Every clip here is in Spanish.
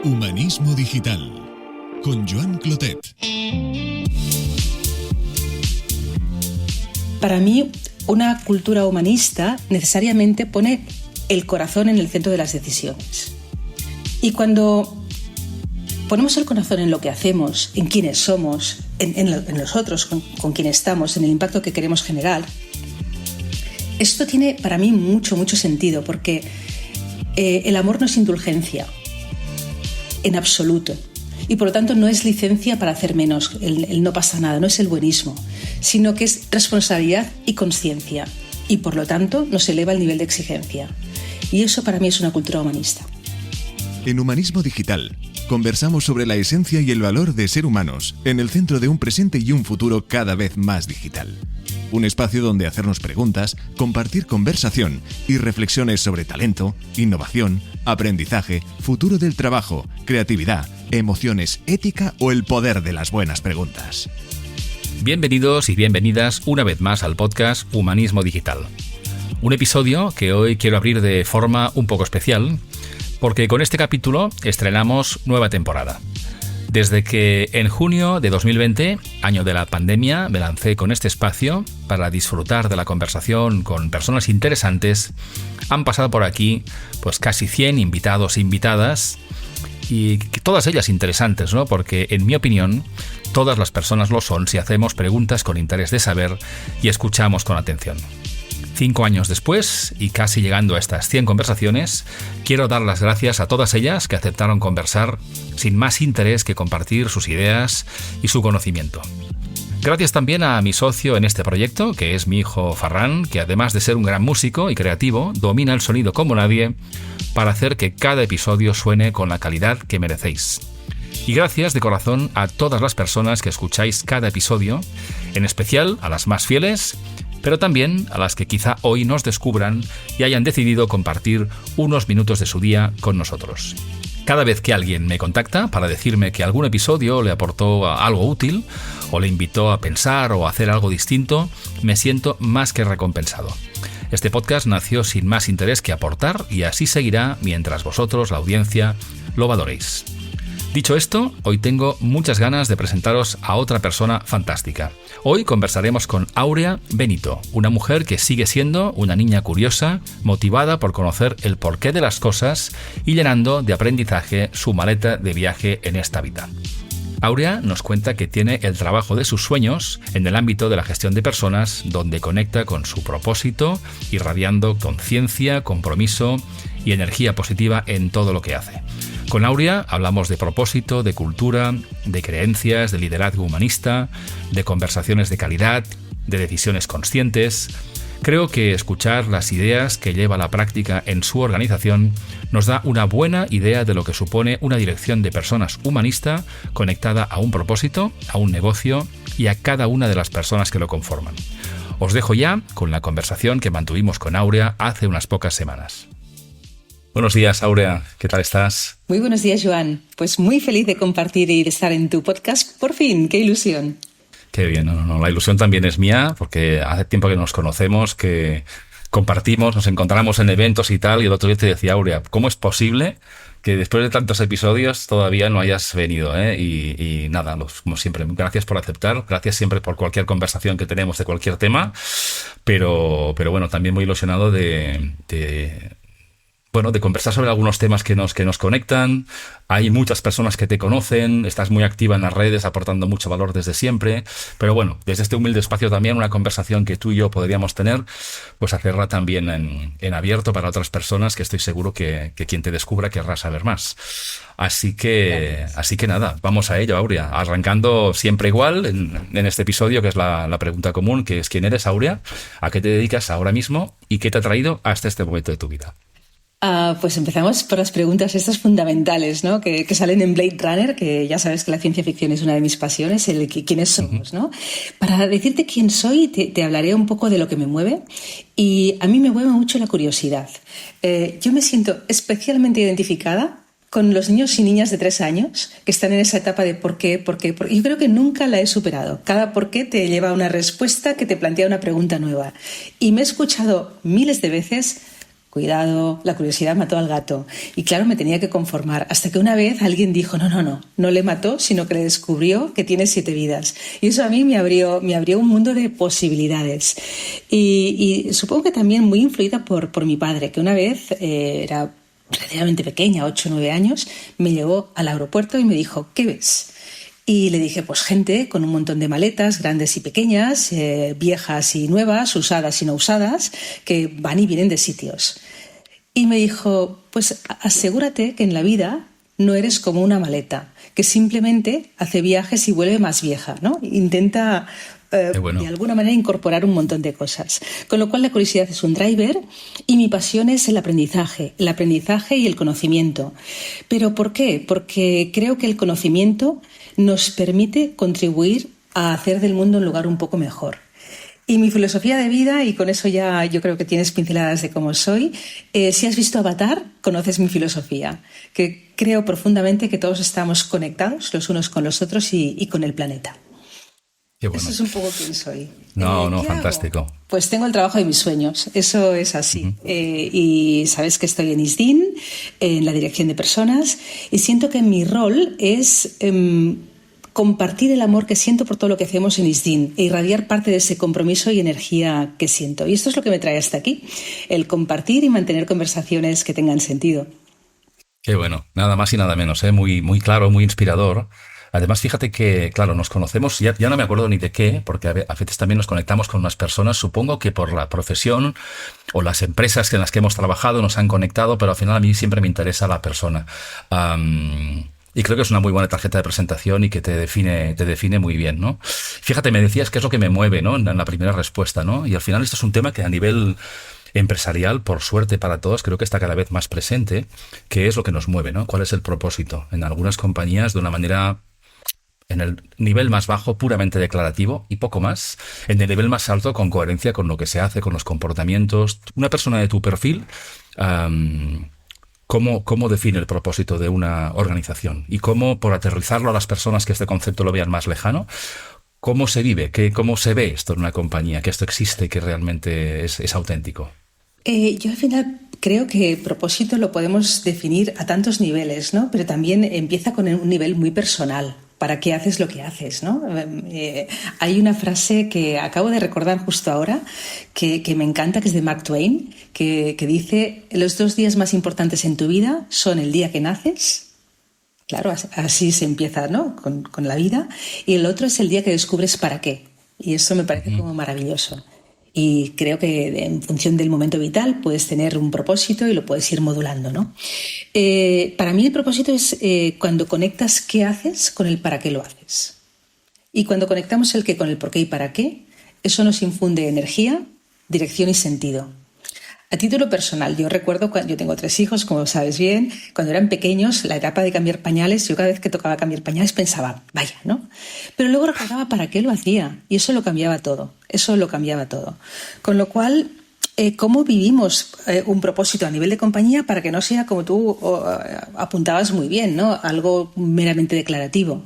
Humanismo Digital con Joan Clotet. Para mí, una cultura humanista necesariamente pone el corazón en el centro de las decisiones. Y cuando ponemos el corazón en lo que hacemos, en quiénes somos, en nosotros, con quién estamos, en el impacto que queremos generar, esto tiene para mí mucho sentido, porque el amor no es indulgencia, en absoluto. Y por lo tanto no es licencia para hacer menos, el no pasa nada, no es el buenismo, sino que es responsabilidad y conciencia. Y por lo tanto nos eleva el nivel de exigencia. Y eso para mí es una cultura humanista. En Humanismo Digital conversamos sobre la esencia y el valor de ser humanos en el centro de un presente y un futuro cada vez más digital. Un espacio donde hacernos preguntas, compartir conversación y reflexiones sobre talento, innovación, aprendizaje, futuro del trabajo, creatividad, emociones, ética o el poder de las buenas preguntas. Bienvenidos y bienvenidas una vez más al podcast Humanismo Digital. Un episodio que hoy quiero abrir de forma un poco especial, porque con este capítulo estrenamos nueva temporada. Desde que en junio de 2020, año de la pandemia, me lancé con este espacio para disfrutar de la conversación con personas interesantes, han pasado por aquí pues casi 100 invitados e invitadas, y todas ellas interesantes, ¿no? Porque en mi opinión, todas las personas lo son si hacemos preguntas con interés de saber y escuchamos con atención. 5 años después, y casi llegando a estas 100 conversaciones, quiero dar las gracias a todas ellas que aceptaron conversar sin más interés que compartir sus ideas y su conocimiento. Gracias también a mi socio en este proyecto, que es mi hijo Ferran, que además de ser un gran músico y creativo, domina el sonido como nadie para hacer que cada episodio suene con la calidad que merecéis. Y gracias de corazón a todas las personas que escucháis cada episodio, en especial a las más fieles, pero también a las que quizá hoy nos descubran y hayan decidido compartir unos minutos de su día con nosotros. Cada vez que alguien me contacta para decirme que algún episodio le aportó algo útil, o le invitó a pensar o a hacer algo distinto, me siento más que recompensado. Este podcast nació sin más interés que aportar y así seguirá mientras vosotros, la audiencia, lo valoréis. Dicho esto, hoy tengo muchas ganas de presentaros a otra persona fantástica. Hoy conversaremos con Aurea Benito, una mujer que sigue siendo una niña curiosa, motivada por conocer el porqué de las cosas y llenando de aprendizaje su maleta de viaje en esta vida. Aurea nos cuenta que tiene el trabajo de sus sueños en el ámbito de la gestión de personas, donde conecta con su propósito, irradiando conciencia, compromiso y energía positiva en todo lo que hace. Con Aurea hablamos de propósito, de cultura, de creencias, de liderazgo humanista, de conversaciones de calidad, de decisiones conscientes. Creo que escuchar las ideas que lleva a la práctica en su organización nos da una buena idea de lo que supone una dirección de personas humanista conectada a un propósito, a un negocio y a cada una de las personas que lo conforman. Os dejo ya con la conversación que mantuvimos con Aurea hace unas pocas semanas. Buenos días, Aurea. ¿Qué tal estás? Muy buenos días, Joan. Pues muy feliz de compartir y de estar en tu podcast. Por fin, qué ilusión. Qué bien. No, la ilusión también es mía, porque hace tiempo que nos conocemos, que compartimos, nos encontramos en eventos y tal, y el otro día te decía, Aurea, ¿cómo es posible que después de tantos episodios todavía no hayas venido? Y nada, como siempre, gracias por aceptar, gracias siempre por cualquier conversación que tenemos de cualquier tema, pero bueno, también muy ilusionado de conversar sobre algunos temas que nos conectan. Hay muchas personas que te conocen, estás muy activa en las redes, aportando mucho valor desde siempre. Pero bueno, desde este humilde espacio también una conversación que tú y yo podríamos tener, pues hacerla también en abierto para otras personas que estoy seguro que quien te descubra querrá saber más. Así que nada, vamos a ello, Aurea. Arrancando siempre igual en este episodio, que es la pregunta común, que es ¿quién eres, Aurea? ¿A qué te dedicas ahora mismo? ¿Y qué te ha traído hasta este momento de tu vida? Pues empezamos por las preguntas estas fundamentales, ¿no? Que salen en Blade Runner, que ya sabes que la ciencia ficción es una de mis pasiones, el quiénes somos, ¿no? Para decirte quién soy, te hablaré un poco de lo que me mueve, y a mí me mueve mucho la curiosidad. Yo me siento especialmente identificada con los niños y niñas de 3 años que están en esa etapa de por qué. Yo creo que nunca la he superado. Cada por qué te lleva a una respuesta que te plantea una pregunta nueva. Y me he escuchado miles de veces Cuidado, la curiosidad mató al gato. Y claro, me tenía que conformar. Hasta que una vez alguien dijo, no le mató, sino que le descubrió que tiene 7 vidas. Y eso a mí me abrió un mundo de posibilidades. Y supongo que también muy influida por mi padre, que una vez era relativamente pequeña, 8 o 9 años, me llevó al aeropuerto y me dijo, ¿qué ves? Y le dije, pues gente con un montón de maletas, grandes y pequeñas, viejas y nuevas, usadas y no usadas, que van y vienen de sitios. Y me dijo, pues asegúrate que en la vida no eres como una maleta, que simplemente hace viajes y vuelve más vieja, ¿no? Intenta de alguna manera incorporar un montón de cosas. Con lo cual la curiosidad es un driver y mi pasión es el aprendizaje y el conocimiento. ¿Pero por qué? Porque creo que el conocimiento nos permite contribuir a hacer del mundo un lugar un poco mejor. Y mi filosofía de vida, y con eso ya yo creo que tienes pinceladas de cómo soy, si has visto Avatar, conoces mi filosofía, que creo profundamente que todos estamos conectados los unos con los otros y con el planeta. Qué bueno. Eso es un poco quién soy. No, fantástico. Hago? Pues tengo el trabajo de mis sueños, eso es así. Uh-huh. Y sabes que estoy en ISDIN, en la dirección de personas, y siento que mi rol es compartir el amor que siento por todo lo que hacemos en ISDIN e irradiar parte de ese compromiso y energía que siento. Y esto es lo que me trae hasta aquí, el compartir y mantener conversaciones que tengan sentido. Qué bueno, nada más y nada menos, muy, muy claro, muy inspirador. Además, fíjate que, claro, nos conocemos, ya no me acuerdo ni de qué, porque a veces también nos conectamos con unas personas, supongo que por la profesión o las empresas en las que hemos trabajado nos han conectado, pero al final a mí siempre me interesa la persona. Y creo que es una muy buena tarjeta de presentación y que te define muy bien, ¿no? Fíjate, me decías qué es lo que me mueve, ¿no? En la primera respuesta, ¿no? Y al final esto es un tema que a nivel empresarial, por suerte para todos, creo que está cada vez más presente, que es lo que nos mueve, ¿no? ¿Cuál es el propósito? En algunas compañías, de una manera, en el nivel más bajo, puramente declarativo y poco más. En el nivel más alto, con coherencia con lo que se hace, con los comportamientos. Una persona de tu perfil, ¿cómo define el propósito de una organización? Y cómo, por aterrizarlo a las personas que este concepto lo vean más lejano, ¿cómo se vive? ¿Cómo se ve esto en una compañía? Que esto existe, que realmente es auténtico. Yo al final creo que propósito lo podemos definir a tantos niveles, ¿no? Pero también empieza con un nivel muy personal. ¿Para qué haces lo que haces, ¿no? Hay una frase que acabo de recordar justo ahora que me encanta, que es de Mark Twain, que dice: los 2 días más importantes en tu vida son el día que naces. Claro, así se empieza, ¿no? con la vida. Y el otro es el día que descubres para qué. Y eso me parece como maravilloso. Y creo que en función del momento vital puedes tener un propósito y lo puedes ir modulando, ¿no? Para mí el propósito es cuando conectas qué haces con el para qué lo haces. Y cuando conectamos el qué con el por qué y para qué, eso nos infunde energía, dirección y sentido. A título personal, yo recuerdo, yo tengo 3 hijos, como sabes bien, cuando eran pequeños, la etapa de cambiar pañales, yo cada vez que tocaba cambiar pañales pensaba, vaya, ¿no? Pero luego recordaba para qué lo hacía y eso lo cambiaba todo, Con lo cual, ¿cómo vivimos un propósito a nivel de compañía para que no sea, como tú apuntabas muy bien, ¿no? Algo meramente declarativo?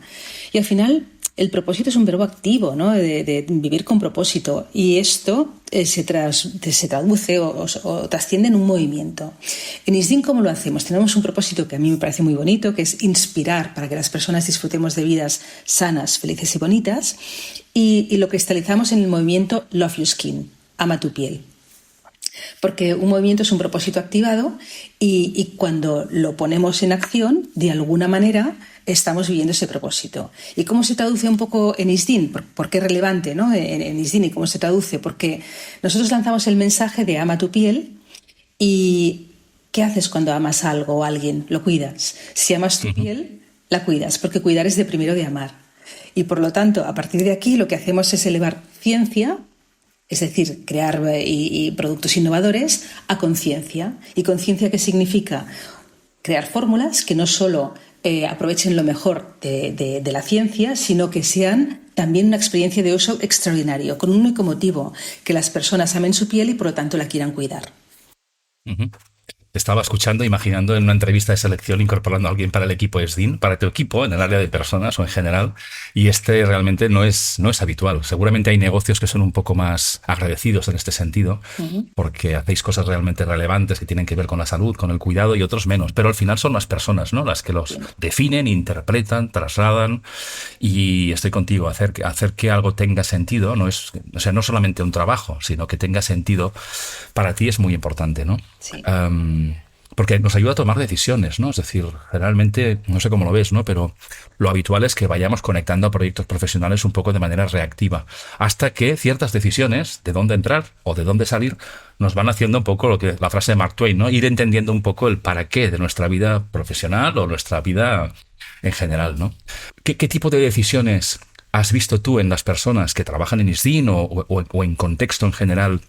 Y al final, el propósito es un verbo activo, ¿no? De vivir con propósito. Y esto se traduce o trasciende en un movimiento. En ISDIN, ¿cómo lo hacemos? Tenemos un propósito que a mí me parece muy bonito, que es inspirar para que las personas disfrutemos de vidas sanas, felices y bonitas. Y lo cristalizamos en el movimiento Love Your Skin, ama tu piel. Porque un movimiento es un propósito activado y cuando lo ponemos en acción, de alguna manera estamos viviendo ese propósito. ¿Y cómo se traduce un poco en ISDIN? ¿Por qué es relevante, ¿no? En ISDIN, ¿y cómo se traduce? Porque nosotros lanzamos el mensaje de ama tu piel y ¿qué haces cuando amas a algo o a alguien? Lo cuidas. Si amas tu piel, la cuidas, porque cuidar es de primero de amar. Y por lo tanto, a partir de aquí lo que hacemos es elevar ciencia, es decir, crear y productos innovadores, a conciencia. ¿Y conciencia qué significa? Crear fórmulas que no solo aprovechen lo mejor de la ciencia, sino que sean también una experiencia de uso extraordinario, con un único motivo, que las personas amen su piel y por lo tanto la quieran cuidar. te estaba escuchando, imaginando en una entrevista de selección incorporando a alguien para el equipo SDIN, para tu equipo, en el área de personas o en general, y realmente no es habitual. Seguramente hay negocios que son un poco más agradecidos en este sentido, porque hacéis cosas realmente relevantes que tienen que ver con la salud, con el cuidado, y otros menos. Pero al final son las personas, ¿no?, las que los definen, interpretan, trasladan, y estoy contigo, hacer que algo tenga sentido, no solamente un trabajo, sino que tenga sentido para ti es muy importante, ¿no? Sí. Porque nos ayuda a tomar decisiones, ¿no? Es decir, generalmente, no sé cómo lo ves, ¿no?, pero lo habitual es que vayamos conectando a proyectos profesionales un poco de manera reactiva, hasta que ciertas decisiones de dónde entrar o de dónde salir nos van haciendo un poco lo que la frase de Mark Twain, ¿no?, ir entendiendo un poco el para qué de nuestra vida profesional o nuestra vida en general, ¿no? ¿Qué tipo de decisiones has visto tú en las personas que trabajan en ISDIN o en contexto en general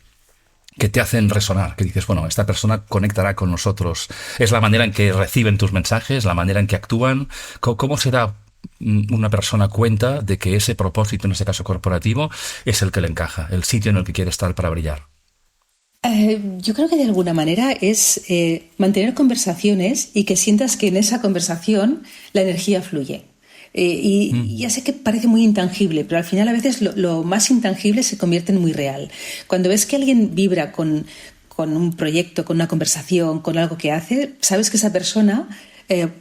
que te hacen resonar? Que dices, bueno, esta persona conectará con nosotros. ¿Es la manera en que reciben tus mensajes? ¿La manera en que actúan? ¿Cómo se da una persona cuenta de que ese propósito, en este caso corporativo, es el que le encaja, el sitio en el que quiere estar para brillar? Yo creo que de alguna manera es mantener conversaciones y que sientas que en esa conversación la energía fluye. Y ya sé que parece muy intangible, pero al final a veces lo más intangible se convierte en muy real. Cuando ves que alguien vibra con un proyecto, con una conversación, con algo que hace, sabes que esa persona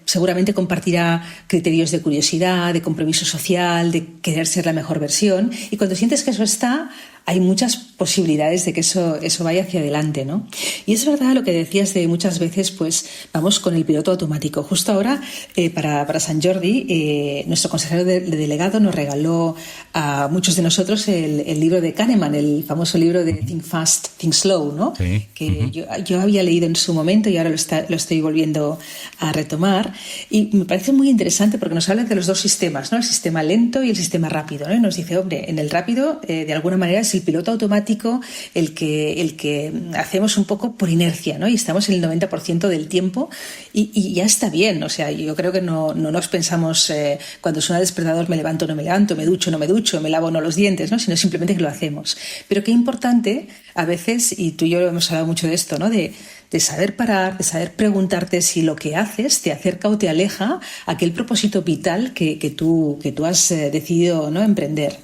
seguramente compartirá criterios de curiosidad, de compromiso social, de querer ser la mejor versión. Y cuando sientes que eso está, hay muchas posibilidades de que eso vaya hacia adelante, ¿no? Y es verdad lo que decías de muchas veces, pues vamos con el piloto automático. Justo ahora, para Sant Jordi, nuestro consejero de delegado nos regaló a muchos de nosotros el libro de Kahneman, el famoso libro de Think Fast, Think Slow, ¿no? Sí. Que yo había leído en su momento y ahora lo estoy volviendo a retomar. Y me parece muy interesante porque nos habla de los dos sistemas, ¿no? El sistema lento y el sistema rápido, ¿no? Y nos dice, hombre, en el rápido, de alguna manera es el piloto automático el que hacemos un poco por inercia, ¿no? Y estamos en el 90% del tiempo y ya está bien. O sea, yo creo que no nos pensamos cuando suena el despertador me levanto o no me levanto, me ducho o no me ducho, me lavo o no los dientes, ¿no? Sino simplemente que lo hacemos. Pero qué importante a veces, y tú y yo hemos hablado mucho de esto, ¿no? De saber parar, de saber preguntarte si lo que haces te acerca o te aleja a aquel propósito vital que tú has decidido, ¿no?, emprender.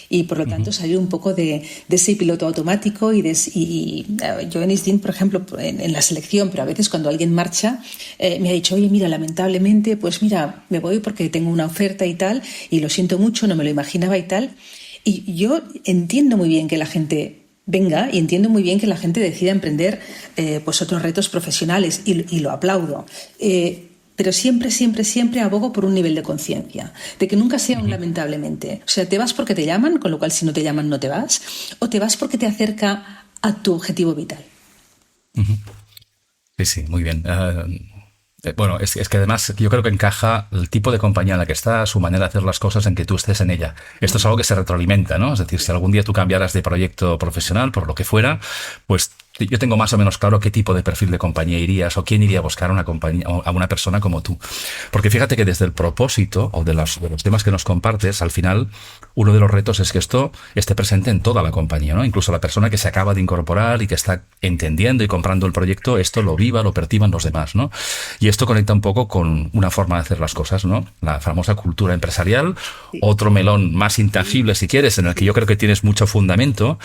Y por lo tanto salir un poco de ese piloto automático y yo en ISDIN, por ejemplo, en la selección, pero a veces cuando alguien marcha me ha dicho, oye, mira, lamentablemente, pues mira, me voy porque tengo una oferta y tal, y lo siento mucho, no me lo imaginaba y tal. Y yo entiendo muy bien que la gente venga y entiendo muy bien que la gente decida emprender pues otros retos profesionales y lo aplaudo. Pero siempre, siempre, siempre abogo por un nivel de conciencia, de que nunca sea un lamentablemente. O sea, te vas porque te llaman, con lo cual si no te llaman no te vas, o te vas porque te acerca a tu objetivo vital. Sí, muy bien. Bueno, es que además yo creo que encaja el tipo de compañía en la que está, su manera de hacer las cosas en que tú estés en ella. Esto es algo que se retroalimenta, ¿no? Es decir, si algún día tú cambiaras de proyecto profesional, por lo que fuera, pues yo tengo más o menos claro qué tipo de perfil de compañía irías o quién iría a buscar a una persona como tú. Porque fíjate que desde el propósito o de los temas que nos compartes, al final uno de los retos es que esto esté presente en toda la compañía, ¿no? Incluso la persona que se acaba de incorporar y que está entendiendo y comprando el proyecto, esto lo viva, lo perciban los demás, ¿no? Y esto conecta un poco con una forma de hacer las cosas, ¿no? La famosa cultura empresarial, otro melón más intangible, si quieres, en el que yo creo que tienes mucho fundamento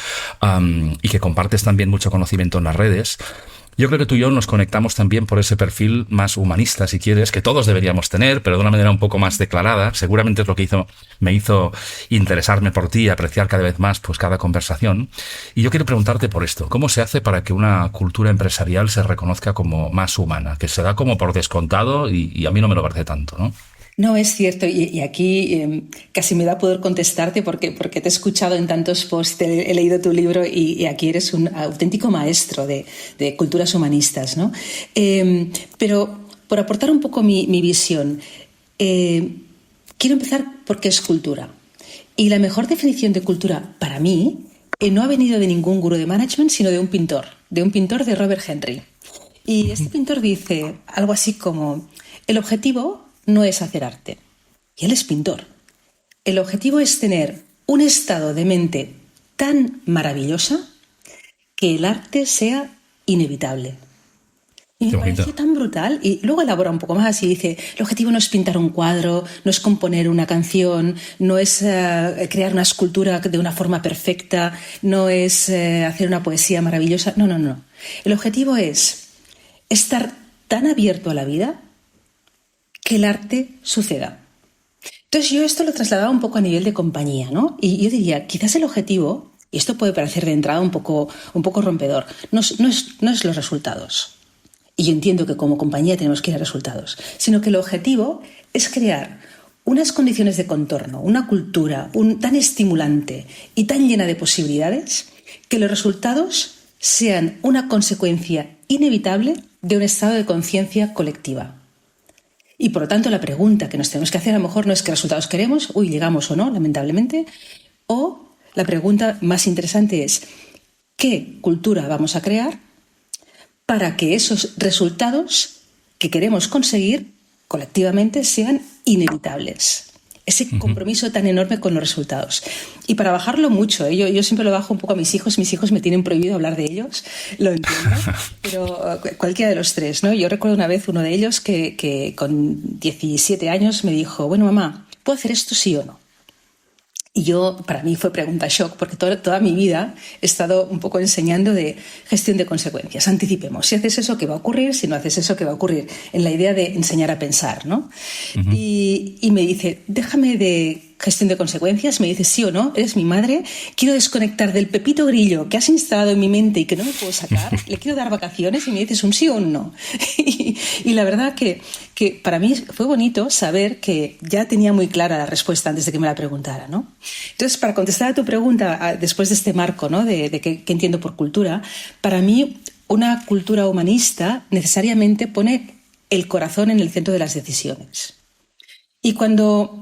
y que compartes también mucho conocimiento en las redes. Yo creo que tú y yo nos conectamos también por ese perfil más humanista, si quieres, que todos deberíamos tener, pero de una manera un poco más declarada. Seguramente es lo que me hizo interesarme por ti y apreciar cada vez más pues cada conversación. Y yo quiero preguntarte por esto. ¿Cómo se hace para que una cultura empresarial se reconozca como más humana? Que se da como por descontado y a mí no me lo parece tanto, ¿no? No, es cierto, y aquí casi me da poder contestarte porque te he escuchado en tantos posts, he leído tu libro y aquí eres un auténtico maestro de culturas humanistas, ¿no? Pero por aportar un poco mi visión, quiero empezar por qué es cultura. Y la mejor definición de cultura para mí no ha venido de ningún gurú de management, sino de un pintor de Robert Henry. Y este pintor dice algo así como, el objetivo no es hacer arte. Y él es pintor. El objetivo es tener un estado de mente tan maravillosa que el arte sea inevitable. Y me pareció tan brutal. Y luego elabora un poco más y dice, el objetivo no es pintar un cuadro, no es componer una canción, no es crear una escultura de una forma perfecta, no es hacer una poesía maravillosa. No. El objetivo es estar tan abierto a la vida que el arte suceda. Entonces yo esto lo trasladaba un poco a nivel de compañía, ¿no? Y yo diría, quizás el objetivo, y esto puede parecer de entrada un poco rompedor, no es los resultados. Y yo entiendo que como compañía tenemos que ir a resultados, sino que el objetivo es crear unas condiciones de contorno, una cultura tan estimulante y tan llena de posibilidades que los resultados sean una consecuencia inevitable de un estado de conciencia colectiva. Y por lo tanto la pregunta que nos tenemos que hacer a lo mejor no es qué resultados queremos, llegamos o no, lamentablemente, o la pregunta más interesante es ¿qué cultura vamos a crear para que esos resultados que queremos conseguir colectivamente sean inevitables? Ese compromiso tan enorme con los resultados. Y para bajarlo mucho, yo siempre lo bajo un poco a mis hijos me tienen prohibido hablar de ellos, lo entiendo, pero cualquiera de los tres, ¿no? Yo recuerdo una vez uno de ellos que con 17 años me dijo, bueno, mamá, ¿puedo hacer esto sí o no? Y para mí fue pregunta shock, porque toda mi vida he estado un poco enseñando de gestión de consecuencias. Anticipemos, si haces eso, ¿qué va a ocurrir? Si no haces eso, ¿qué va a ocurrir? En la idea de enseñar a pensar, ¿no? Uh-huh. Y me dice, déjame de gestión de consecuencias, me dice sí o no, eres mi madre, quiero desconectar del pepito grillo que has instalado en mi mente y que no me puedo sacar, le quiero dar vacaciones y me dices un sí o un no. Y la verdad que para mí fue bonito saber que ya tenía muy clara la respuesta antes de que me la preguntara, ¿no? Entonces, para contestar a tu pregunta, después de este marco, ¿no? de qué entiendo por cultura, para mí una cultura humanista necesariamente pone el corazón en el centro de las decisiones. Y cuando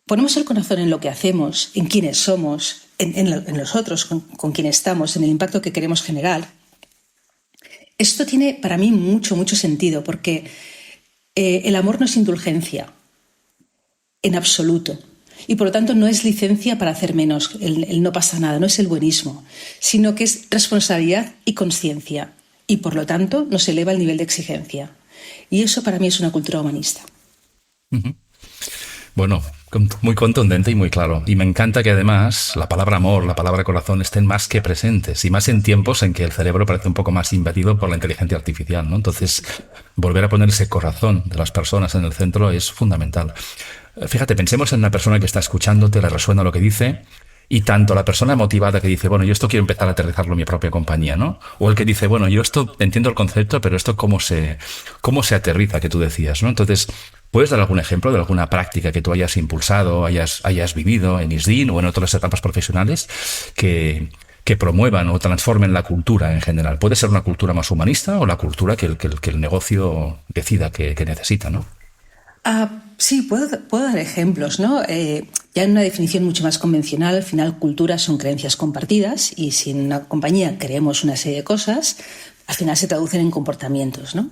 ponemos el corazón en lo que hacemos, en quiénes somos, en los otros, con quien estamos, en el impacto que queremos generar, esto tiene para mí mucho sentido, porque el amor no es indulgencia, en absoluto. Y por lo tanto no es licencia para hacer menos, el no pasa nada, no es el buenismo, sino que es responsabilidad y conciencia. Y por lo tanto nos eleva el nivel de exigencia. Y eso para mí es una cultura humanista. Uh-huh. Bueno, muy contundente y muy claro. Y me encanta que además la palabra amor, la palabra corazón estén más que presentes y más en tiempos en que el cerebro parece un poco más invadido por la inteligencia artificial, ¿no? Entonces, volver a poner ese corazón de las personas en el centro es fundamental. Fíjate, pensemos en una persona que está escuchándote, le resuena lo que dice, y tanto la persona motivada que dice, bueno, yo esto quiero empezar a aterrizarlo en mi propia compañía, ¿no? O el que dice, bueno, yo esto entiendo el concepto, pero esto cómo se aterriza, que tú decías, ¿no? Entonces, ¿puedes dar algún ejemplo de alguna práctica que tú hayas impulsado, hayas vivido en ISDIN o en otras etapas profesionales que promuevan o transformen la cultura en general? ¿Puede ser una cultura más humanista o la cultura que el negocio decida que necesita, ¿no? Sí, puedo dar ejemplos, ¿no? Ya en una definición mucho más convencional, al final culturas son creencias compartidas y si en una compañía creemos una serie de cosas, al final se traducen en comportamientos, ¿no?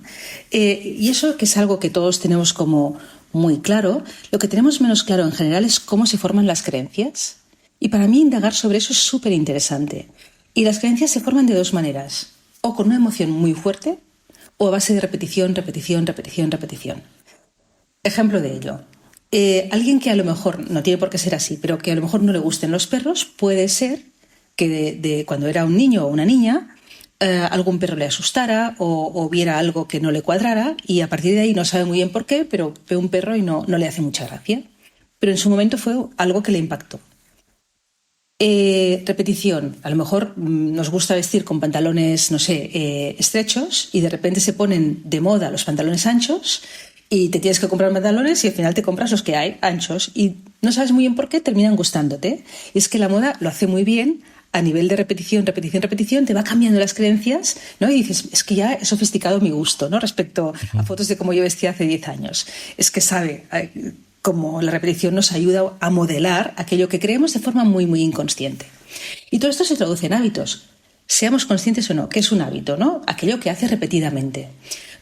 Y eso que es algo que todos tenemos como muy claro, lo que tenemos menos claro en general es cómo se forman las creencias. Y para mí indagar sobre eso es súper interesante. Y las creencias se forman de dos maneras, o con una emoción muy fuerte o a base de repetición. Ejemplo de ello. Alguien que a lo mejor, no tiene por qué ser así, pero que a lo mejor no le gusten los perros, puede ser que de cuando era un niño o una niña, algún perro le asustara o viera algo que no le cuadrara y a partir de ahí no sabe muy bien por qué, pero ve un perro y no le hace mucha gracia. Pero en su momento fue algo que le impactó. Repetición. A lo mejor nos gusta vestir con pantalones, estrechos y de repente se ponen de moda los pantalones anchos y te tienes que comprar pantalones y al final te compras los que hay anchos y no sabes muy bien por qué, terminan gustándote. Y es que la moda lo hace muy bien a nivel de repetición, te va cambiando las creencias, ¿no? Y dices, es que ya he sofisticado mi gusto, ¿no? Respecto a fotos de cómo yo vestía hace 10 años. Es que sabe cómo la repetición nos ayuda a modelar aquello que creemos de forma muy inconsciente. Y todo esto se traduce en hábitos. Seamos conscientes o no, ¿qué es un hábito, no? Aquello que haces repetidamente.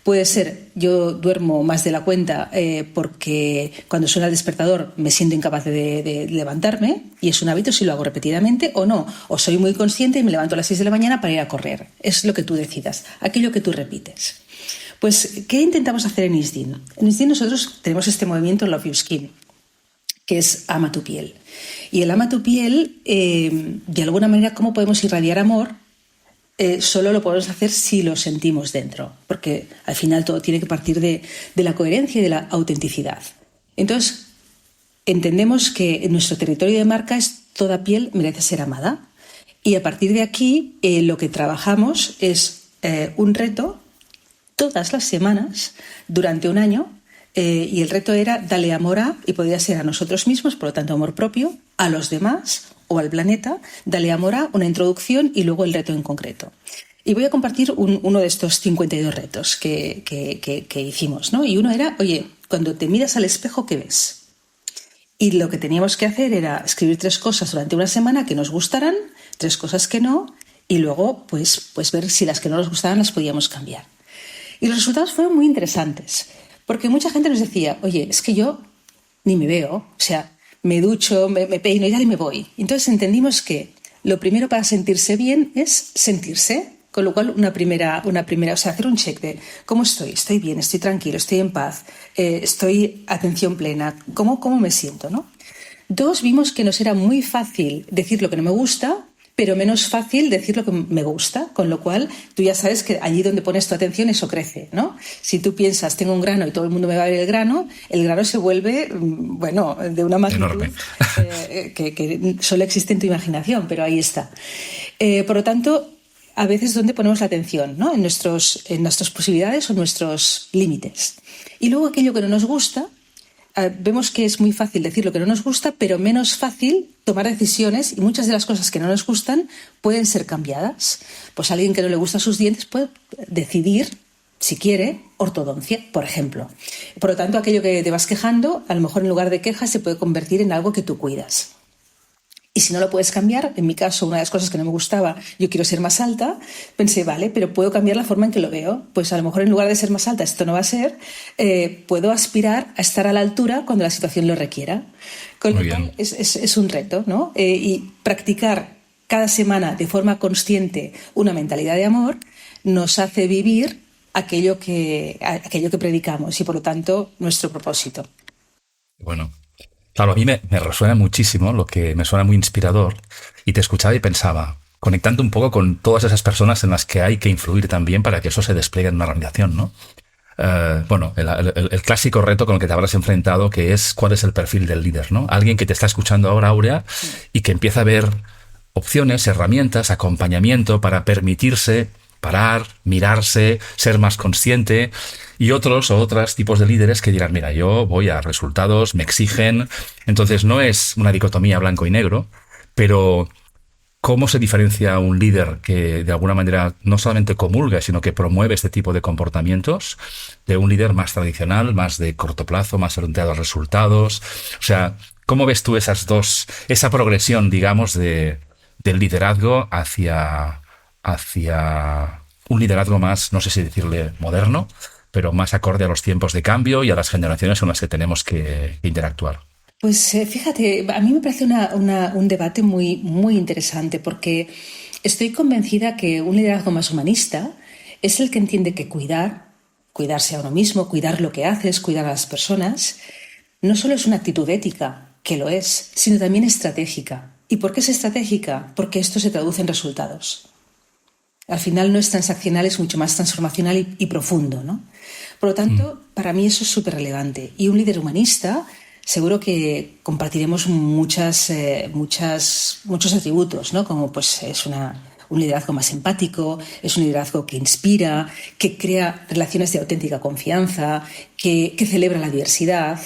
Puede ser, yo duermo más de la cuenta porque cuando suena el despertador me siento incapaz de levantarme, y es un hábito si lo hago repetidamente o no. O soy muy consciente y me levanto a las 6 de la mañana para ir a correr. Es lo que tú decidas, aquello que tú repites. Pues, ¿qué intentamos hacer en ISDIN? En ISDIN nosotros tenemos este movimiento Love Your Skin, que es ama tu piel. Y el ama tu piel, de alguna manera, ¿cómo podemos irradiar amor? Solo lo podemos hacer si lo sentimos dentro, porque al final todo tiene que partir de la coherencia y de la autenticidad. Entonces, entendemos que en nuestro territorio de marca es toda piel merece ser amada, y a partir de aquí lo que trabajamos es un reto todas las semanas durante un año, y el reto era darle amor y podría ser a nosotros mismos, por lo tanto amor propio, a los demás o al planeta, dale amor una introducción y luego el reto en concreto. Y voy a compartir uno de estos 52 retos que hicimos, ¿no? Y uno era, oye, cuando te miras al espejo, ¿qué ves? Y lo que teníamos que hacer era escribir 3 cosas durante una semana que nos gustaran, 3 cosas que no, y luego pues ver si las que no nos gustaban las podíamos cambiar. Y los resultados fueron muy interesantes, porque mucha gente nos decía, oye, es que yo ni me veo, o sea, me ducho, me peino y tal y me voy. Entonces entendimos que lo primero para sentirse bien es sentirse, con lo cual una primera, o sea, hacer un check de cómo estoy bien, estoy tranquilo, estoy en paz, estoy atención plena, cómo me siento, ¿no? 2, vimos que nos era muy fácil decir lo que no me gusta, pero menos fácil decir lo que me gusta, con lo cual tú ya sabes que allí donde pones tu atención eso crece, ¿no? Si tú piensas, tengo un grano y todo el mundo me va a ver el grano se vuelve, bueno, de una magnitud que solo existe en tu imaginación, pero ahí está. Por lo tanto, a veces donde ponemos la atención, ¿no? En nuestras posibilidades o nuestros límites. Y luego aquello que no nos gusta, vemos que es muy fácil decir lo que no nos gusta, pero menos fácil tomar decisiones, y muchas de las cosas que no nos gustan pueden ser cambiadas. Pues alguien que no le gustan sus dientes puede decidir, si quiere, ortodoncia, por ejemplo. Por lo tanto, aquello que te vas quejando, a lo mejor en lugar de quejas se puede convertir en algo que tú cuidas. Y si no lo puedes cambiar, en mi caso, una de las cosas que no me gustaba, yo quiero ser más alta, pensé, vale, pero puedo cambiar la forma en que lo veo. Pues a lo mejor en lugar de ser más alta, esto no va a ser, puedo aspirar a estar a la altura cuando la situación lo requiera. Con lo cual es un reto, ¿no? Y practicar cada semana de forma consciente una mentalidad de amor nos hace vivir aquello que predicamos y, por lo tanto, nuestro propósito. Bueno. Claro, a mí me resuena muchísimo, lo que me suena muy inspirador, y te escuchaba y pensaba, conectando un poco con todas esas personas en las que hay que influir también para que eso se despliegue en una organización, ¿no? Bueno, el clásico reto con el que te habrás enfrentado, que es cuál es el perfil del líder, ¿no? Alguien que te está escuchando ahora, Áurea, y que empieza a ver opciones, herramientas, acompañamiento para permitirse parar, mirarse, ser más consciente, y otros o otros tipos de líderes que dirán, mira, yo voy a resultados, me exigen. Entonces no es una dicotomía blanco y negro, pero ¿cómo se diferencia un líder que de alguna manera no solamente comulga, sino que promueve este tipo de comportamientos de un líder más tradicional, más de corto plazo, más orientado a resultados? O sea, ¿cómo ves tú esa progresión, digamos, del liderazgo hacia un liderazgo más, no sé si decirle moderno, pero más acorde a los tiempos de cambio y a las generaciones con las que tenemos que interactuar? Pues fíjate, a mí me parece un debate muy, muy interesante, porque estoy convencida que un liderazgo más humanista es el que entiende que cuidarse a uno mismo, cuidar lo que haces, cuidar a las personas, no solo es una actitud ética, que lo es, sino también estratégica. ¿Y por qué es estratégica? Porque esto se traduce en resultados. Al final no es transaccional, es mucho más transformacional y profundo, ¿no? Por lo tanto, para mí eso es súper relevante. Y un líder humanista, seguro que compartiremos muchos atributos, ¿no? Como pues es un liderazgo más empático, es un liderazgo que inspira, que crea relaciones de auténtica confianza, que celebra la diversidad.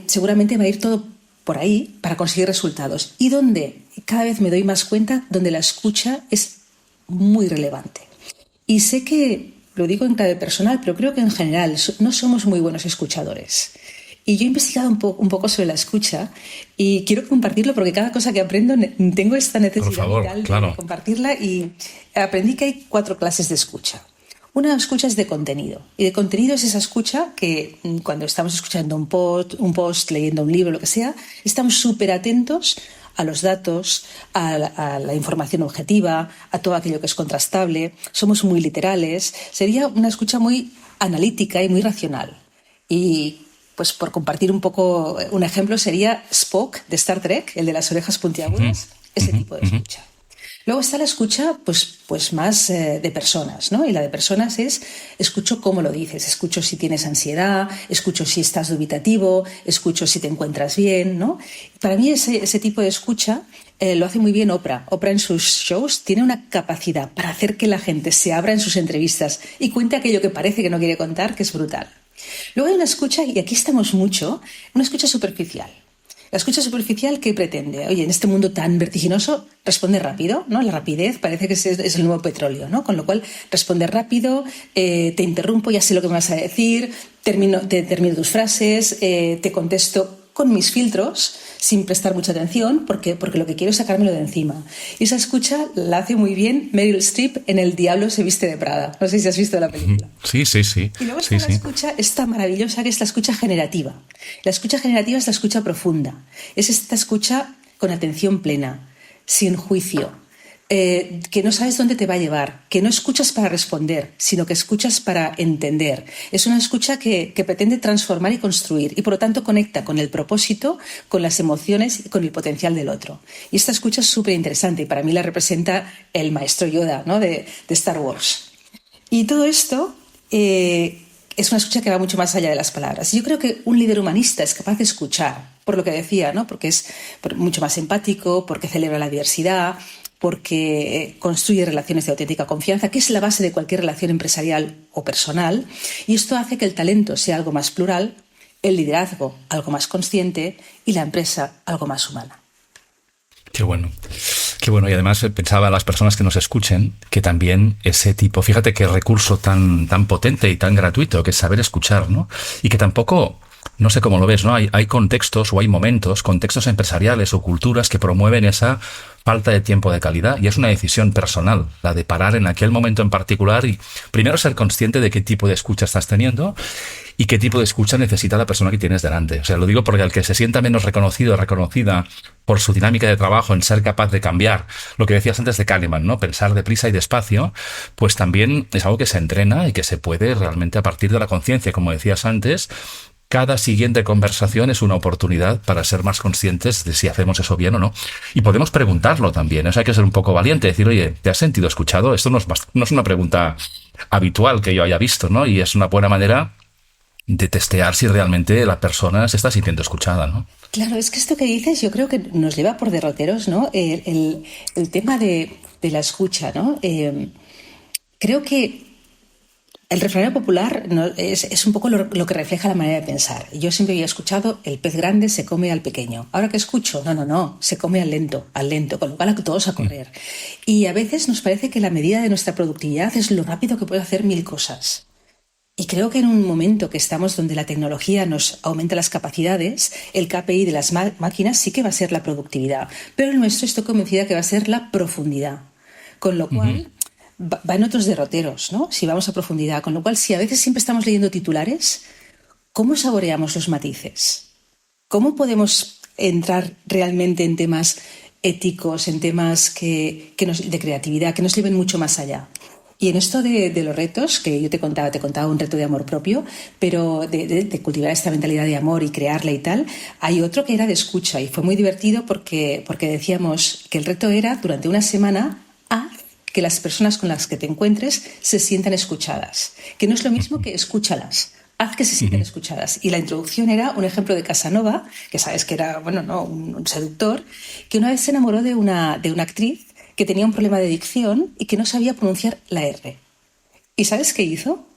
Seguramente va a ir todo por ahí para conseguir resultados. Y donde cada vez me doy más cuenta, donde la escucha es muy relevante. Y sé que lo digo en clave personal, pero creo que en general no somos muy buenos escuchadores. Y yo he investigado un poco sobre la escucha y quiero compartirlo porque cada cosa que aprendo tengo esta necesidad vital de compartirla, y aprendí que hay 4 clases de escucha. Una escucha es de contenido. Y de contenido es esa escucha que cuando estamos escuchando un post, leyendo un libro, lo que sea, estamos súper atentos a los datos, a la información objetiva, a todo aquello que es contrastable. Somos muy literales. Sería una escucha muy analítica y muy racional. Y pues por compartir un poco un ejemplo sería Spock de Star Trek, el de las orejas puntiagudas, ese tipo de escucha. Luego está la escucha pues más de personas, ¿no? Y la de personas es escucho cómo lo dices, escucho si tienes ansiedad, escucho si estás dubitativo, escucho si te encuentras bien, ¿no? Para mí ese tipo de escucha lo hace muy bien Oprah. Oprah en sus shows tiene una capacidad para hacer que la gente se abra en sus entrevistas y cuente aquello que parece que no quiere contar, que es brutal. Luego hay una escucha, y aquí estamos mucho, una escucha superficial. La escucha superficial, ¿qué pretende? Oye, en este mundo tan vertiginoso, responde rápido, ¿no? La rapidez parece que es el nuevo petróleo, ¿no? Con lo cual, responde rápido, te interrumpo, ya sé lo que me vas a decir, termino tus frases, te contesto con mis filtros, sin prestar mucha atención, porque lo que quiero es sacármelo de encima. Y esa escucha la hace muy bien Meryl Streep en El diablo se viste de Prada. No sé si has visto la película. Sí. Y luego está la escucha esta maravillosa, que es la escucha generativa. La escucha generativa es la escucha profunda. Es esta escucha con atención plena, sin juicio, que no sabes dónde te va a llevar, que no escuchas para responder, sino que escuchas para entender. Es una escucha que pretende transformar y construir, y por lo tanto conecta con el propósito, con las emociones y con el potencial del otro. Y esta escucha es súper interesante, y para mí la representa el maestro Yoda, ¿no? de Star Wars. Y todo esto es una escucha que va mucho más allá de las palabras. Yo creo que un líder humanista es capaz de escuchar, por lo que decía, ¿no? Porque es mucho más empático, porque celebra la diversidad, porque construye relaciones de auténtica confianza, que es la base de cualquier relación empresarial o personal, y esto hace que el talento sea algo más plural, el liderazgo algo más consciente y la empresa algo más humana. Qué bueno. Qué bueno, y además pensaba a las personas que nos escuchen que también ese tipo, fíjate qué recurso tan potente y tan gratuito que es saber escuchar, ¿no? Y que tampoco, no sé cómo lo ves, ¿no? Hay contextos o hay contextos empresariales o culturas que promueven esa falta de tiempo de calidad, y es una decisión personal, la de parar en aquel momento en particular y primero ser consciente de qué tipo de escucha estás teniendo y qué tipo de escucha necesita la persona que tienes delante. O sea, lo digo porque al que se sienta menos reconocido o reconocida por su dinámica de trabajo en ser capaz de cambiar, lo que decías antes de Kahneman, ¿no? Pensar deprisa y despacio, pues también es algo que se entrena y que se puede realmente a partir de la conciencia, como decías antes. Cada siguiente conversación es una oportunidad para ser más conscientes de si hacemos eso bien o no. Y podemos preguntarlo también. O sea, hay que ser un poco valiente. Decir, oye, ¿te has sentido escuchado? Esto no es una pregunta habitual que yo haya visto, ¿no? Y es una buena manera de testear si realmente la persona se está sintiendo escuchada, ¿no? Claro, es que esto que dices yo creo que nos lleva por derroteros, ¿no? El tema de la escucha, ¿no? Creo que el refranero popular es un poco lo que refleja la manera de pensar. Yo siempre había escuchado el pez grande se come al pequeño. Ahora que escucho, no, se come al lento, con lo cual todos a correr. Y a veces nos parece que la medida de nuestra productividad es lo rápido que puedo hacer 1000 cosas. Y creo que en un momento que estamos donde la tecnología nos aumenta las capacidades, el KPI de las máquinas sí que va a ser la productividad. Pero el nuestro estoy convencida que va a ser la profundidad. Con lo cual va en otros derroteros, ¿no? Si vamos a profundidad. Con lo cual, si a veces siempre estamos leyendo titulares, ¿cómo saboreamos los matices? ¿Cómo podemos entrar realmente en temas éticos, en temas de creatividad, que nos lleven mucho más allá? Y en esto de los retos, que yo te contaba un reto de amor propio, pero de cultivar esta mentalidad de amor y crearla y tal, hay otro que era de escucha, y fue muy divertido porque decíamos que el reto era, durante una semana, que las personas con las que te encuentres se sientan escuchadas, que no es lo mismo que escúchalas. Haz que se sientan escuchadas. Y la introducción era un ejemplo de Casanova, que sabes que era un seductor, que una vez se enamoró de una actriz que tenía un problema de dicción y que no sabía pronunciar la R. ¿Y sabes qué hizo?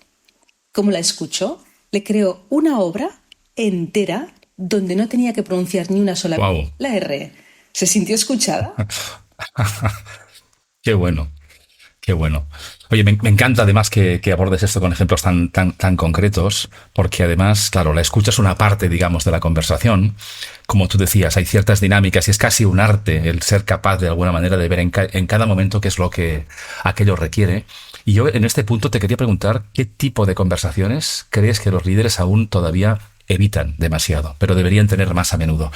Como la escuchó, le creó una obra entera donde no tenía que pronunciar ni una sola vez la R. ¿Se sintió escuchada? Qué bueno. Qué bueno. Oye, me encanta además que abordes esto con ejemplos tan concretos, porque además, claro, la escucha es una parte, digamos, de la conversación. Como tú decías, hay ciertas dinámicas y es casi un arte el ser capaz de alguna manera de ver en cada momento qué es lo que aquello requiere. Y yo en este punto te quería preguntar qué tipo de conversaciones crees que los líderes aún todavía evitan demasiado, pero deberían tener más a menudo.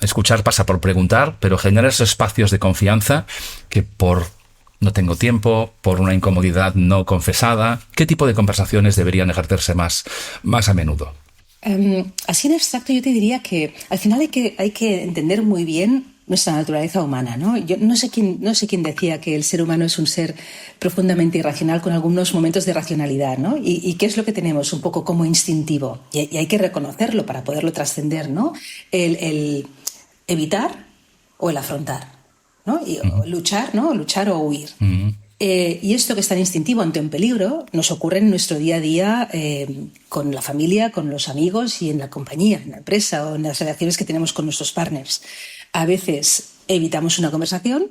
Escuchar pasa por preguntar, pero generar esos espacios de confianza que por no tengo tiempo, por una incomodidad no confesada, ¿qué tipo de conversaciones deberían ejercerse más a menudo? Así en abstracto yo te diría que al final hay que entender muy bien nuestra naturaleza humana, ¿no? Yo no sé quién decía que el ser humano es un ser profundamente irracional con algunos momentos de racionalidad, ¿no? Y qué es lo que tenemos un poco como instintivo. Y hay que reconocerlo para poderlo trascender, ¿no? El evitar o el afrontar, ¿no? O luchar, ¿no? Luchar o huir. Y esto que es tan instintivo ante un peligro nos ocurre en nuestro día a día con la familia, con los amigos y en la compañía, en la empresa o en las relaciones que tenemos con nuestros partners. A veces evitamos una conversación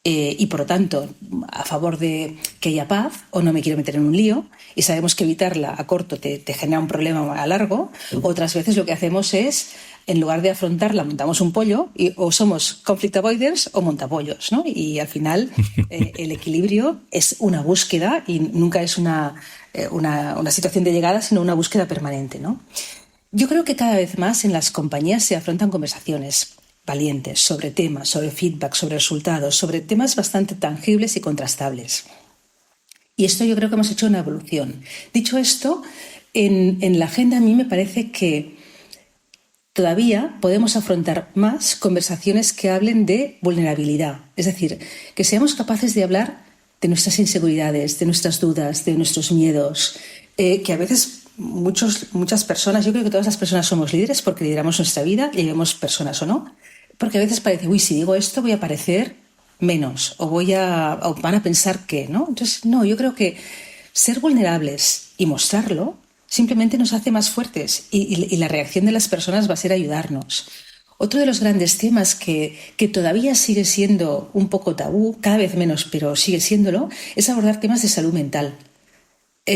y por lo tanto a favor de que haya paz o no me quiero meter en un lío y sabemos que evitarla a corto te genera un problema a largo. Otras veces lo que hacemos es, en lugar de afrontarla, montamos un pollo o somos conflict avoiders o montapollos, ¿no? Y al final el equilibrio es una búsqueda y nunca es una situación de llegada, sino una búsqueda permanente, ¿no? Yo creo que cada vez más en las compañías se afrontan conversaciones valientes sobre temas, sobre feedback, sobre resultados, sobre temas bastante tangibles y contrastables. Y esto yo creo que hemos hecho una evolución. Dicho esto, en la agenda a mí me parece que todavía podemos afrontar más conversaciones que hablen de vulnerabilidad. Es decir, que seamos capaces de hablar de nuestras inseguridades, de nuestras dudas, de nuestros miedos, que a veces muchas personas, yo creo que todas las personas somos líderes porque lideramos nuestra vida, llevemos personas o no, porque a veces parece, si digo esto voy a parecer menos o van a pensar que, ¿no? Entonces, no, yo creo que ser vulnerables y mostrarlo simplemente nos hace más fuertes y la reacción de las personas va a ser ayudarnos. Otro de los grandes temas que todavía sigue siendo un poco tabú, cada vez menos, pero sigue siéndolo, es abordar temas de salud mental.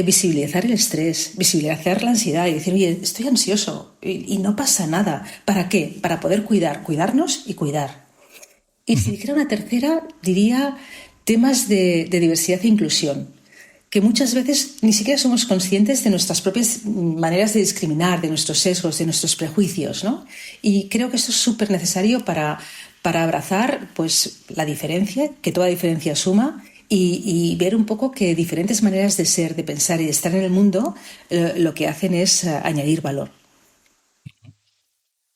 Visibilizar el estrés, visibilizar la ansiedad y decir, oye, estoy ansioso y no pasa nada. ¿Para qué? Para poder cuidarnos y cuidar. Y si dijera una tercera, diría temas de diversidad e inclusión, que muchas veces ni siquiera somos conscientes de nuestras propias maneras de discriminar, de nuestros sesgos, de nuestros prejuicios, ¿no? Y creo que esto es súper necesario para abrazar pues, la diferencia, que toda diferencia suma, y ver un poco que diferentes maneras de ser, de pensar y de estar en el mundo lo que hacen es añadir valor.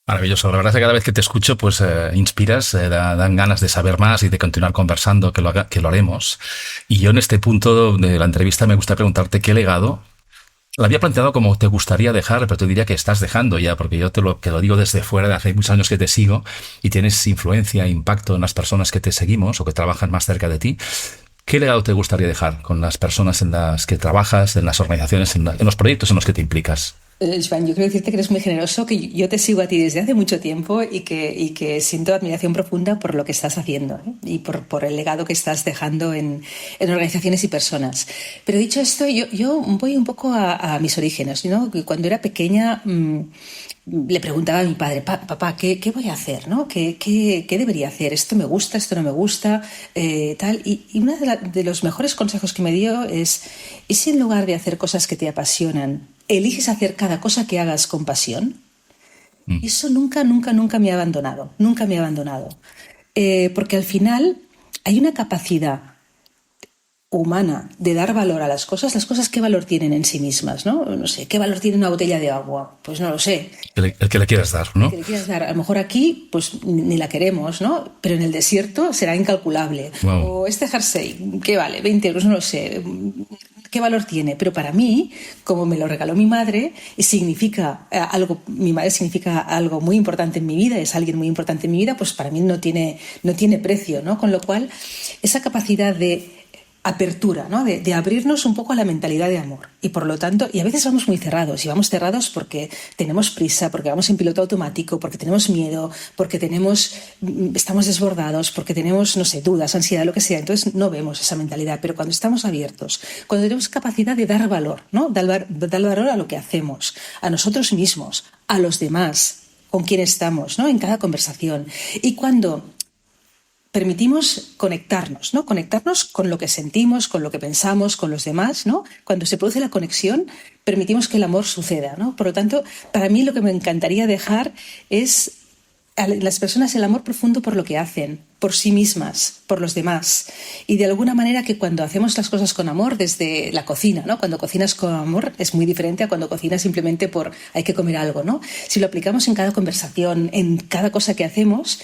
Maravilloso. La verdad es que cada vez que te escucho, pues inspiras, dan ganas de saber más y de continuar conversando, que lo haremos. Y yo en este punto de la entrevista me gustaría preguntarte qué legado. Lo había planteado como te gustaría dejar, pero te diría que estás dejando ya, porque yo te lo digo desde fuera, de hace muchos años que te sigo y tienes influencia e impacto en las personas que te seguimos o que trabajan más cerca de ti. ¿Qué legado te gustaría dejar con las personas en las que trabajas, en las organizaciones, en los proyectos en los que te implicas? Joan, yo quiero decirte que eres muy generoso, que yo te sigo a ti desde hace mucho tiempo y que siento admiración profunda por lo que estás haciendo, ¿eh? Y por el legado que estás dejando en organizaciones y personas. Pero dicho esto, yo voy un poco a mis orígenes, ¿no? Cuando era pequeña le preguntaba a mi padre, papá, ¿qué voy a hacer? ¿No? ¿Qué debería hacer? ¿Esto me gusta? ¿Esto no me gusta? Tal. Y uno de los mejores consejos que me dio es, ¿y si en lugar de hacer cosas que te apasionan, eliges hacer cada cosa que hagas con pasión? Y eso nunca me ha abandonado. Nunca me ha abandonado. Porque al final hay una capacidad humana de dar valor a las cosas ¿qué valor tienen en sí mismas? No sé, ¿qué valor tiene una botella de agua? Pues no lo sé. El que le quieras dar, ¿no? El que le quieras dar. A lo mejor aquí pues ni la queremos, ¿no? Pero en el desierto será incalculable. Wow. O este jersey, ¿qué vale? 20 euros, no lo sé. ¿Qué valor tiene? Pero para mí, como me lo regaló mi madre, significa algo, mi madre significa algo muy importante en mi vida, es alguien muy importante en mi vida, pues para mí no tiene precio, ¿no? Con lo cual, esa capacidad de apertura, ¿no? De abrirnos un poco a la mentalidad de amor. Y por lo tanto, y a veces vamos muy cerrados, y vamos cerrados porque tenemos prisa, porque vamos en piloto automático, porque tenemos miedo, porque estamos desbordados, porque tenemos, no sé, dudas, ansiedad, lo que sea. Entonces no vemos esa mentalidad. Pero cuando estamos abiertos, cuando tenemos capacidad de dar valor, ¿no? Dar valor a lo que hacemos, a nosotros mismos, a los demás, con quien estamos, ¿no? En cada conversación. Y cuando permitimos conectarnos, ¿no? Conectarnos con lo que sentimos, con lo que pensamos, con los demás, ¿no? Cuando se produce la conexión, permitimos que el amor suceda, ¿no? Por lo tanto, para mí lo que me encantaría dejar es a las personas el amor profundo por lo que hacen, por sí mismas, por los demás. Y de alguna manera que cuando hacemos las cosas con amor, desde la cocina, ¿no? Cuando cocinas con amor es muy diferente a cuando cocinas simplemente por hay que comer algo, ¿no? Si lo aplicamos en cada conversación, en cada cosa que hacemos,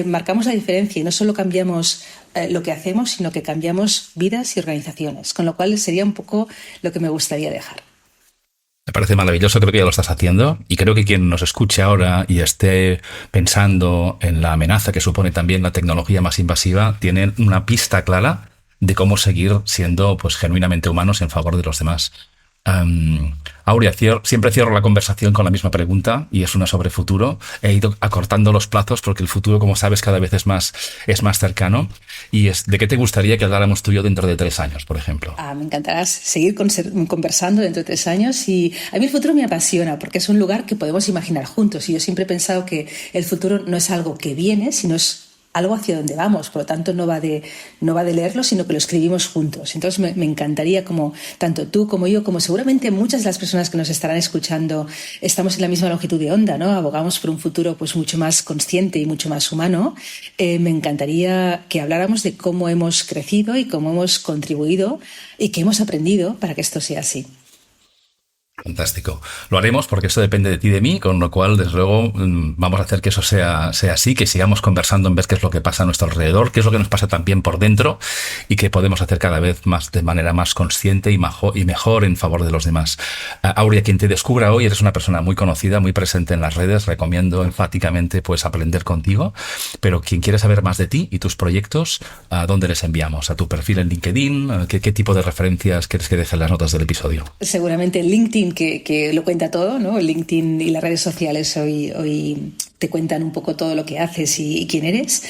marcamos la diferencia y no solo cambiamos lo que hacemos, sino que cambiamos vidas y organizaciones. Con lo cual sería un poco lo que me gustaría dejar. Me parece maravilloso, creo que ya lo estás haciendo y creo que quien nos escuche ahora y esté pensando en la amenaza que supone también la tecnología más invasiva, tiene una pista clara de cómo seguir siendo pues genuinamente humanos en favor de los demás. Aurea, siempre cierro la conversación con la misma pregunta y es una sobre futuro. He ido acortando los plazos porque el futuro, como sabes, cada vez es más cercano. Y es ¿de qué te gustaría que habláramos tú y yo dentro de 3 años, por ejemplo? Me encantará seguir conversando dentro de 3 años y a mí el futuro me apasiona porque es un lugar que podemos imaginar juntos y yo siempre he pensado que el futuro no es algo que viene, sino es algo hacia donde vamos, por lo tanto no va de leerlo, sino que lo escribimos juntos. Entonces me encantaría, como tanto tú como yo, como seguramente muchas de las personas que nos estarán escuchando, estamos en la misma longitud de onda, ¿no? Abogamos por un futuro pues mucho más consciente y mucho más humano. Me encantaría que habláramos de cómo hemos crecido y cómo hemos contribuido y qué hemos aprendido para que esto sea así. Fantástico. Lo haremos porque eso depende de ti y de mí, con lo cual, desde luego, vamos a hacer que eso sea así, que sigamos conversando en ver qué es lo que pasa a nuestro alrededor, qué es lo que nos pasa también por dentro y que podemos hacer cada vez más de manera más consciente y mejor en favor de los demás. Aurea, quien te descubra hoy, eres una persona muy conocida, muy presente en las redes, recomiendo enfáticamente pues aprender contigo, pero quien quiere saber más de ti y tus proyectos, ¿a dónde les enviamos? ¿A tu perfil en LinkedIn? ¿Qué tipo de referencias quieres que deje en las notas del episodio? Seguramente LinkedIn, que lo cuenta todo, ¿no? LinkedIn y las redes sociales hoy te cuentan un poco todo lo que haces y quién eres.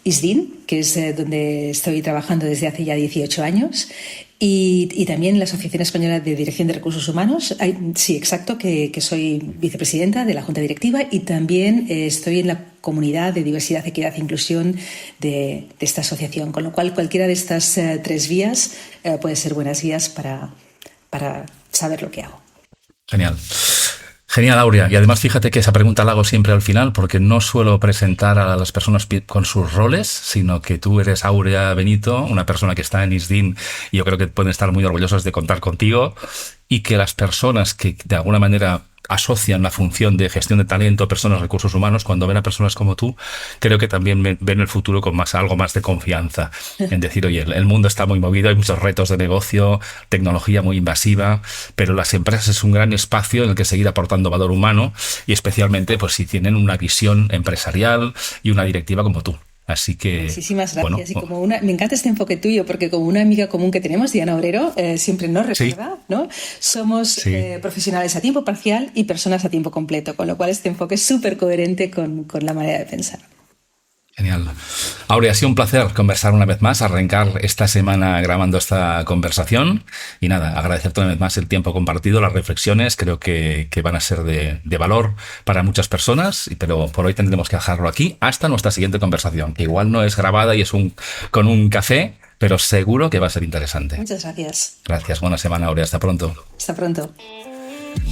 ISDIN, que es donde estoy trabajando desde hace ya 18 años. Y también la Asociación Española de Dirección de Recursos Humanos. Sí, exacto, que soy vicepresidenta de la Junta Directiva y también estoy en la comunidad de diversidad, equidad e inclusión de esta asociación. Con lo cual, cualquiera de estas 3 vías puede ser buenas vías para saber lo que hago. Genial, Aurea. Y además fíjate que esa pregunta la hago siempre al final porque no suelo presentar a las personas con sus roles, sino que tú eres Aurea Benito, una persona que está en ISDIN y yo creo que pueden estar muy orgullosos de contar contigo y que las personas que de alguna manera asocian la función de gestión de talento, personas, recursos humanos, cuando ven a personas como tú, creo que también ven el futuro con algo más de confianza. En decir, oye, el mundo está muy movido, hay muchos retos de negocio, tecnología muy invasiva, pero las empresas es un gran espacio en el que seguir aportando valor humano y especialmente pues si tienen una visión empresarial y una directiva como tú. Así que muchísimas gracias. Bueno, y me encanta este enfoque tuyo porque como una amiga común que tenemos, Diana Obrero, siempre nos recuerda, sí, ¿no? Somos profesionales a tiempo parcial y personas a tiempo completo, con lo cual este enfoque es súper coherente con la manera de pensar. Genial. Aurea, ha sido un placer conversar una vez más, arrancar esta semana grabando esta conversación y nada, agradecerte una vez más el tiempo compartido, las reflexiones, creo que van a ser de valor para muchas personas, pero por hoy tendremos que dejarlo aquí hasta nuestra siguiente conversación, que igual no es grabada y es con un café, pero seguro que va a ser interesante. Muchas gracias. Gracias, buena semana, Aurea, hasta pronto. Hasta pronto.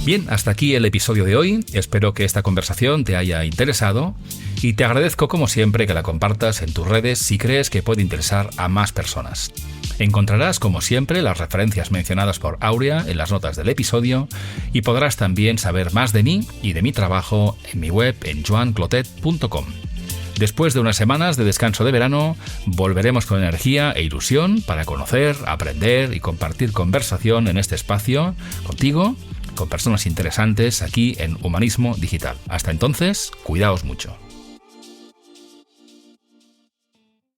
Bien, hasta aquí el episodio de hoy. Espero que esta conversación te haya interesado y te agradezco como siempre que la compartas en tus redes si crees que puede interesar a más personas. Encontrarás como siempre las referencias mencionadas por Aurea en las notas del episodio y podrás también saber más de mí y de mi trabajo en mi web en joanclotet.com. Después de unas semanas de descanso de verano, volveremos con energía e ilusión para conocer, aprender y compartir conversación en este espacio contigo, con personas interesantes aquí en Humanismo Digital. Hasta entonces, cuidaos mucho.